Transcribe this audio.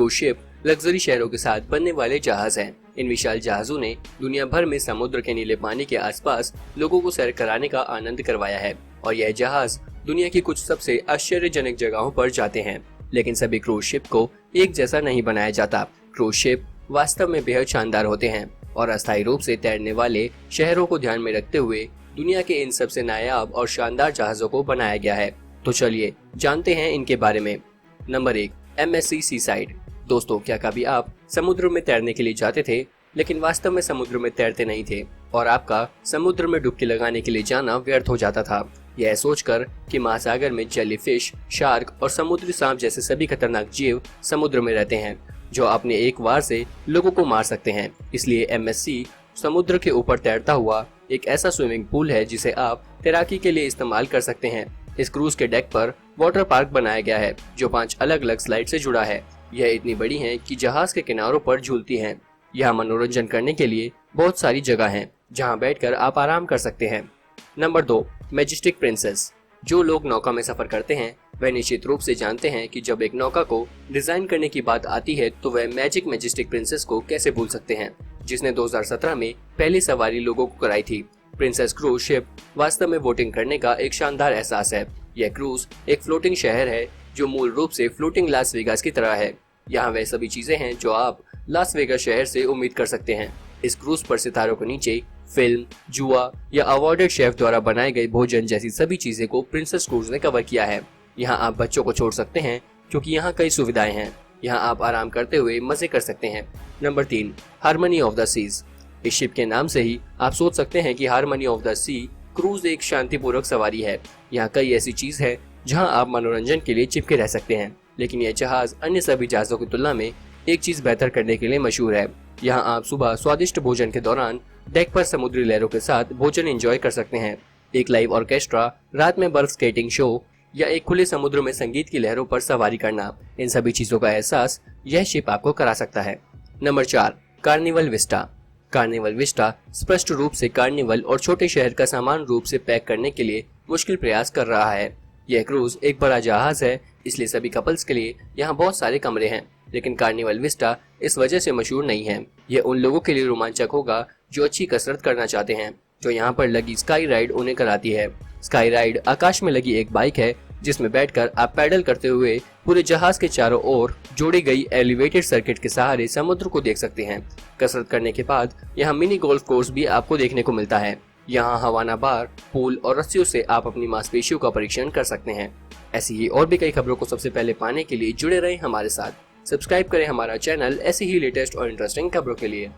Cruise ship luxury शहरों के साथ बनने वाले जहाज हैं। इन विशाल जहाजों ने दुनिया भर में समुद्र के नीले पानी के आसपास लोगों को सैर कराने का आनंद करवाया है और यह जहाज दुनिया की कुछ सबसे आश्चर्यजनक जगहों पर जाते हैं। लेकिन सभी क्रूज शिप को एक जैसा नहीं बनाया जाता। क्रूज शिप वास्तव में बेहद शानदार होते हैं और अस्थायी रूप से तैरने वाले शहरों को ध्यान में रखते हुए दुनिया के इन सबसे नायाब और शानदार जहाजों को बनाया गया है। तो चलिए जानते हैं इनके बारे में। Number 1, MSC seaside. दोस्तों, क्या कभी आप समुद्र में तैरने के लिए जाते थे लेकिन वास्तव में समुद्र में तैरते नहीं थे और आपका समुद्र में डुबकी लगाने के लिए जाना व्यर्थ हो जाता था, यह सोचकर कि महासागर में जेलीफिश, शार्क और समुद्री सांप जैसे सभी खतरनाक जीव समुद्र में रहते हैं जो अपने एक वार से लोगों को मार सकते हैं। इसलिए MSC समुद्र के ऊपर तैरता हुआ एक ऐसा स्विमिंग पूल है जिसे आप तैराकी के लिए इस्तेमाल कर सकते हैं। इस क्रूज के डेक पर वाटर पार्क बनाया गया है जो 5 अलग अलग स्लाइड से जुड़ा है। यह इतनी बड़ी है कि जहाज के किनारों पर झूलती हैं। यहाँ मनोरंजन करने के लिए बहुत सारी जगह हैं जहाँ बैठकर आप आराम कर सकते हैं। Number 2, majestic princess. जो लोग नौका में सफर करते हैं वह निश्चित रूप से जानते हैं कि जब एक नौका को डिजाइन करने की बात आती है तो वह मैजेस्टिक प्रिंसेस को कैसे भूल सकते हैं, जिसने 2017 में पहली सवारी लोगों को कराई थी। प्रिंसेस क्रूज शिप वास्तव में बोटिंग करने का एक शानदार एहसास है। यह क्रूज एक फ्लोटिंग शहर है जो मूल रूप से फ्लोटिंग लास वेगास की तरह है। यहाँ वह सभी चीजें हैं जो आप लास वेगास शहर से उम्मीद कर सकते हैं। इस क्रूज पर सितारों के नीचे फिल्म, जुआ या अवार्डेड शेफ द्वारा बनाए गए भोजन जैसी सभी चीजें को प्रिंसेस क्रूज ने कवर किया है। यहाँ आप बच्चों को छोड़ सकते हैं क्योंकि यहाँ कई सुविधाएं हैं। यहाँ आप आराम करते हुए मजे कर सकते हैं। Number 3, Harmony of the Seas. इस शिप के नाम से ही आप सोच सकते हैं कि Harmony of the Sea cruise एक शांतिपूर्वक सवारी है। यहाँ कई ऐसी चीज है जहाँ आप मनोरंजन के लिए चिपके रह सकते हैं, लेकिन यह जहाज अन्य सभी जहाजों की तुलना में एक चीज बेहतर करने के लिए मशहूर है। यहाँ आप सुबह स्वादिष्ट भोजन के दौरान डेक पर समुद्री लहरों के साथ भोजन एंजॉय कर सकते हैं। एक लाइव ऑर्केस्ट्रा, रात में बर्फ स्केटिंग शो या एक खुले समुद्र में संगीत की लहरों पर सवारी करना, इन सभी चीजों का एहसास यह शिप आपको करा सकता है। Number 4, carnival Vista. Carnival Vista स्पष्ट रूप से कार्निवल और छोटे शहर का समान रूप से पैक करने के लिए मुश्किल प्रयास कर रहा है। यह क्रूज एक बड़ा जहाज है, इसलिए सभी कपल्स के लिए यहाँ बहुत सारे कमरे हैं, लेकिन कार्निवल विस्टा इस वजह से मशहूर नहीं है। यह उन लोगों के लिए रोमांचक होगा जो अच्छी कसरत करना चाहते हैं, जो यहाँ पर लगी स्काई राइड उन्हें कराती है। स्काई राइड आकाश में लगी एक बाइक है जिसमें बैठकर आप पैडल करते हुए पूरे जहाज के चारों ओर जोड़ी गई एलिवेटेड सर्किट के सहारे समुद्र को देख सकते हैं। कसरत करने के बाद यहाँ मिनी गोल्फ कोर्स भी आपको देखने को मिलता है। यहाँ हवाना बार, पूल और रस्सियों से आप अपनी मांसपेशियों का परीक्षण कर सकते हैं। ऐसी ही और भी कई खबरों को सबसे पहले पाने के लिए जुड़े रहें हमारे साथ। सब्सक्राइब करें हमारा चैनल ऐसी ही लेटेस्ट और इंटरेस्टिंग खबरों के लिए।